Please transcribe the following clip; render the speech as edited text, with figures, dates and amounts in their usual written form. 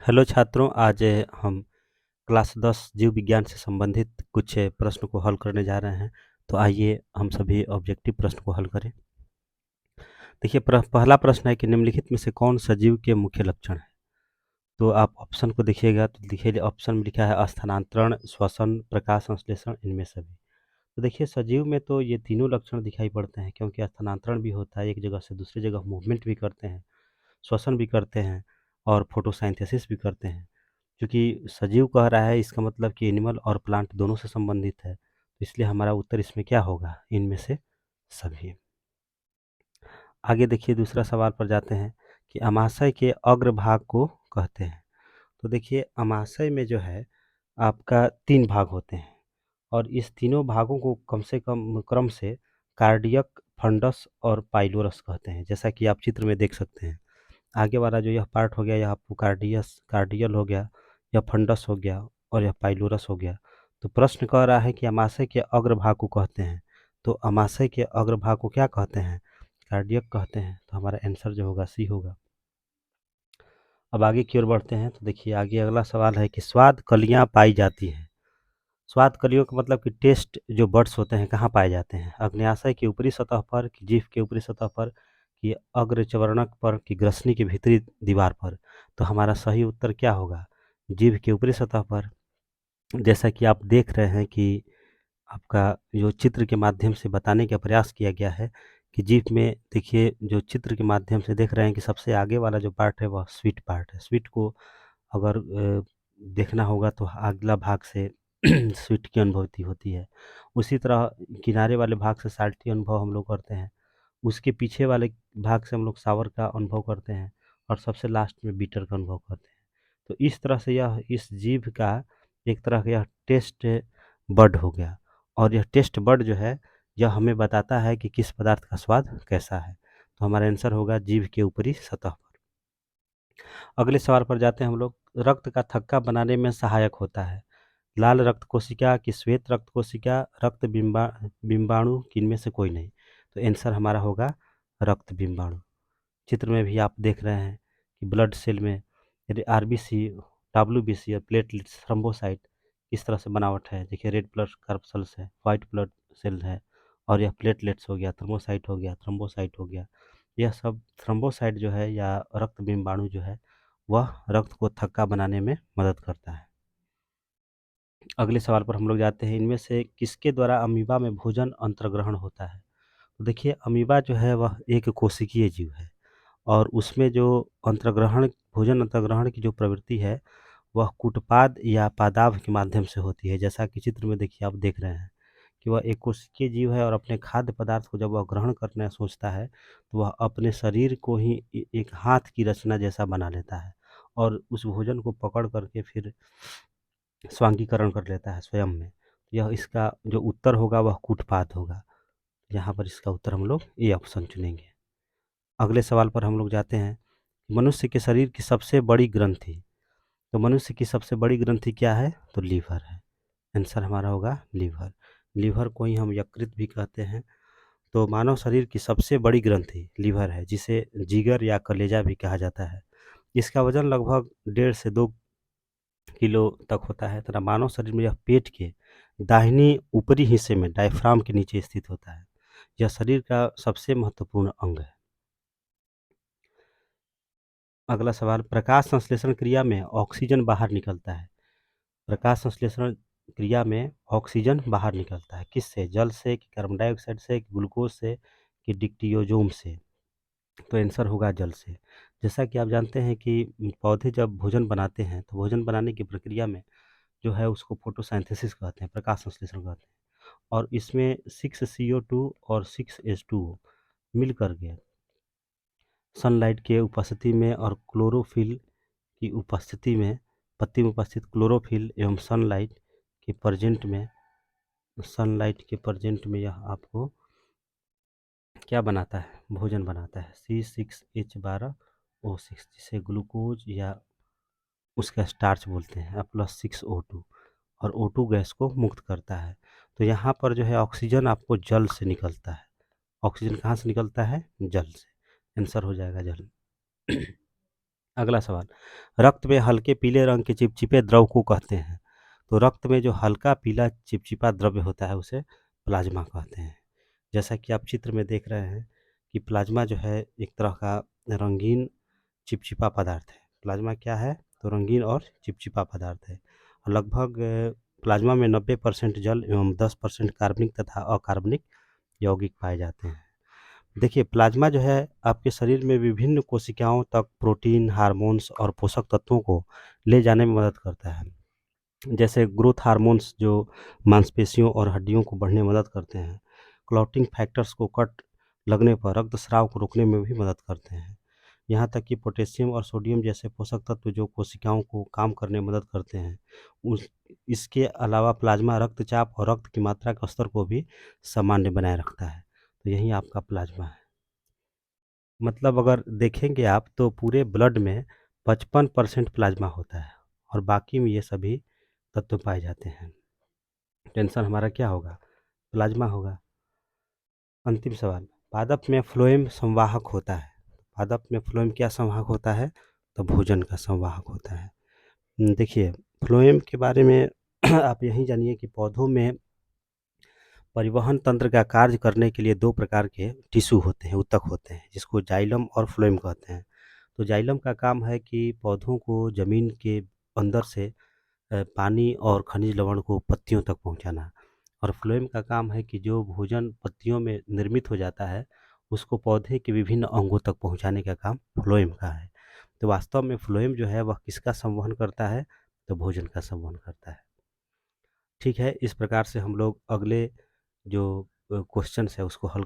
Hello छात्रों, आज हम क्लास 10 जीव विज्ञान से संबंधित कुछ प्रश्न को हल करने जा रहे हैं। तो आइए हम सभी ऑब्जेक्टिव प्रश्न को हल करें। देखिए, पहला प्रश्न है कि निम्नलिखित में से कौन सजीव के मुख्य लक्षण है? तो आप ऑप्शन को देखिएगा तो देखिए ऑप्शन में लिखा है स्थानांतरण, श्वसन, प्रकाश संश्लेषण, इनमें सभी। तो देखिए सजीव में तो ये तीनों लक्षण दिखाई पड़ते हैं, क्योंकि स्थानांतरण भी होता है, एक जगह से दूसरी जगह मूवमेंट भी करते हैं, श्वसन भी करते हैं और फोटोसिंथेसिस भी करते हैं। क्योंकि सजीव कह रहा है, इसका मतलब कि एनिमल और प्लांट दोनों से संबंधित है, तो इसलिए हमारा उत्तर इसमें क्या होगा? इनमें से सभी। आगे देखिए दूसरा सवाल पर जाते हैं कि अमाशय के अग्रभाग को कहते हैं। तो देखिए अमाशय में जो है आपका 3 भाग होते हैं और इस तीनों भागों को कम से कम क्रम से कार्डियक, फंडस और पाइलोरस कहते हैं, जैसा कि आप चित्र में देख सकते हैं। आगे वाला जो यह पार्ट हो गया, यह आपको कार्डियल हो गया, यह फंडस हो गया और यह पाइलोरस हो गया। तो प्रश्न कह रहा है कि अमाशय के अग्रभाग को कहते हैं। तो अमाशय के अग्रभाग को क्या कहते हैं? कार्डियक कहते हैं। तो हमारा आंसर जो होगा सी होगा। अब आगे की ओर बढ़ते हैं तो देखिए आगे अगला सवाल है कि स्वाद कलियां पाई जाती हैं। स्वाद कलियों का मतलब कि टेस्ट जो बड्स होते हैं कहाँ पाए जाते हैं? अग्न्याशय की ऊपरी सतह पर, कि जीभ के ऊपरी सतह पर, कि अग्रचवर्णक पर, कि ग्रसनी की भीतरी दीवार पर? तो हमारा सही उत्तर क्या होगा? जीभ के ऊपरी सतह पर। जैसा कि आप देख रहे हैं कि आपका जो चित्र के माध्यम से बताने का प्रयास किया गया है कि जीभ में देखिए जो चित्र के माध्यम से देख रहे हैं कि सबसे आगे वाला जो पार्ट है वह स्वीट पार्ट है। स्वीट को अगर देखना होगा तो अगला भाग से स्वीट की अनुभूति होती है। उसी तरह किनारे वाले भाग से साल्टी अनुभव हम लोग करते हैं। उसके पीछे वाले भाग से हम लोग सावर का अनुभव करते हैं और सबसे लास्ट में बीटर का अनुभव करते हैं। तो इस तरह से यह इस जीभ का एक तरह का यह टेस्ट बड हो गया और यह टेस्ट बड जो है यह हमें बताता है कि किस पदार्थ का स्वाद कैसा है। तो हमारा आंसर होगा जीभ के ऊपरी सतह पर। अगले सवाल पर जाते हैं हम लोग। रक्त का थक्का बनाने में सहायक होता है लाल रक्त कोशिका, कि श्वेत रक्त कोशिका, रक्त बिंबाणु, कि इनमें से कोई नहीं? तो आंसर हमारा होगा रक्त बिंबाणु। चित्र में भी आप देख रहे हैं कि ब्लड सेल में यदि आरबीसी, डब्ल्यूबीसी और प्लेटलेट्स, थ्रोम्बोसाइट किस तरह से बनावट है। देखिए रेड ब्लड कार्पसल्स है, वाइट ब्लड सेल है और यह प्लेटलेट्स हो गया, थर्मोसाइट हो गया, थ्रोम्बोसाइट हो गया। यह सब थ्रोम्बोसाइट जो है या रक्त बिंबाणु जो है वह रक्त को थक्का बनाने में मदद करता है। अगले सवाल पर हम लोग जाते हैं, इनमें से किसके द्वारा अमीबा में भोजन अंतर्ग्रहण होता है? तो देखिए अमीबा जो है वह एक कोशिकीय जीव है और उसमें जो अंतर्ग्रहण भोजन अंतर्ग्रहण की जो प्रवृत्ति है वह कूटपाद या पादाभ के माध्यम से होती है। जैसा कि चित्र में देखिए आप देख रहे हैं कि वह एक कोशिकीय जीव है और अपने खाद्य पदार्थ को जब वह ग्रहण करना सोचता है तो वह अपने शरीर को ही एक हाथ की रचना जैसा बना लेता है और उस भोजन को पकड़ करके फिर स्वांगीकरण कर लेता है स्वयं में। यह इसका जो उत्तर होगा वह कूटपाद होगा। यहाँ पर इसका उत्तर हम लोग ए ऑप्शन चुनेंगे। अगले सवाल पर हम लोग जाते हैं, मनुष्य के शरीर की सबसे बड़ी ग्रंथि। तो मनुष्य की सबसे बड़ी ग्रंथि क्या है? तो लीवर है। आंसर हमारा होगा लीवर। लीवर को ही हम यकृत भी कहते हैं। तो मानव शरीर की सबसे बड़ी ग्रंथि लीवर है, जिसे जिगर या कलेजा भी कहा जाता है। इसका वजन लगभग 1.5 से 2 किलो तक होता है तथा मानव शरीर में यह पेट के दाहिनी ऊपरी हिस्से में डायफ्राम के नीचे स्थित होता है। यह शरीर का सबसे महत्वपूर्ण अंग है। अगला सवाल, प्रकाश संश्लेषण क्रिया में ऑक्सीजन बाहर निकलता है। प्रकाश संश्लेषण क्रिया में ऑक्सीजन बाहर निकलता है किससे? जल से, कि कार्बन डाइऑक्साइड से, कि ग्लूकोज से, कि डिक्टियोजोम से? तो आंसर होगा जल से। जैसा कि आप जानते हैं कि पौधे जब भोजन बनाते हैं तो भोजन बनाने की प्रक्रिया में जो है उसको फोटोसिंथेसिस कहते हैं, प्रकाश संश्लेषण कहते हैं। और इसमें 6CO2 और 6H2O मिल कर के सनलाइट के उपस्थिति में और क्लोरोफिल की उपस्थिति में, पत्ती में उपस्थित क्लोरोफिल एवं सनलाइट के प्रेजेंट में यह आपको क्या बनाता है? भोजन बनाता है C6H12O6, जिसे ग्लूकोज या उसका स्टार्च बोलते हैं, प्लस 6O2 और O2 गैस को मुक्त करता है। तो यहाँ पर जो है ऑक्सीजन आपको जल से निकलता है। ऑक्सीजन कहाँ से निकलता है? जल से। आंसर हो जाएगा जल। अगला सवाल, रक्त में हल्के पीले रंग के चिपचिपे द्रव को कहते हैं। तो रक्त में जो हल्का पीला चिपचिपा द्रव्य होता है उसे प्लाज्मा कहते हैं। जैसा कि आप चित्र में देख रहे हैं कि प्लाज्मा जो है एक तरह का रंगीन चिपचिपा पदार्थ है। प्लाज्मा क्या है? तो रंगीन और चिपचिपा पदार्थ है। और लगभग प्लाज्मा में 90% जल एवं 10% कार्बनिक तथा अकार्बनिक यौगिक पाए जाते हैं। देखिए, प्लाज्मा जो है आपके शरीर में विभिन्न कोशिकाओं तक प्रोटीन, हार्मोन्स और पोषक तत्वों को ले जाने में मदद करता है। जैसे ग्रोथ हार्मोन्स जो मांसपेशियों और हड्डियों को बढ़ने में मदद करते हैं। क्लॉटिंग फैक्टर्स को कट लगने पर रक्तस्राव को रोकने में भी मदद करते हैं। यहाँ तक कि पोटेशियम और सोडियम जैसे पोषक तत्व जो कोशिकाओं को काम करने में मदद करते हैं। उस इसके अलावा प्लाज्मा रक्तचाप और रक्त की मात्रा के स्तर को भी सामान्य बनाए रखता है। तो यही आपका प्लाज्मा है। मतलब अगर देखेंगे आप तो पूरे ब्लड में 55% प्लाज्मा होता है और बाकी में ये सभी तत्व पाए जाते हैं। टेंशन हमारा क्या होगा? प्लाज्मा होगा। अंतिम सवाल, पादप में फ्लोएम संवाहक होता है। पादप में फ्लोएम क्या संवाहक होता है? तो भोजन का संवाहक होता है। देखिए, फ्लोएम के बारे में आप यही जानिए कि पौधों में परिवहन तंत्र का कार्य करने के लिए 2 प्रकार के टिश्यू होते हैं, ऊतक होते हैं, जिसको जाइलम और फ्लोएम कहते हैं। तो जाइलम का काम है कि पौधों को ज़मीन के अंदर से पानी और खनिज लवण को पत्तियों तक पहुँचाना, और फ्लोएम का काम है कि जो भोजन पत्तियों में निर्मित हो जाता है, उसको पौधे के विभिन्न अंगों तक पहुँचाने का काम फ्लोएम का है। तो वास्तव में फ्लोएम जो है वह किसका संवहन करता है? तो भोजन का संवहन करता है। ठीक है, इस प्रकार से हम लोग अगले जो क्वेश्चन्स है उसको हल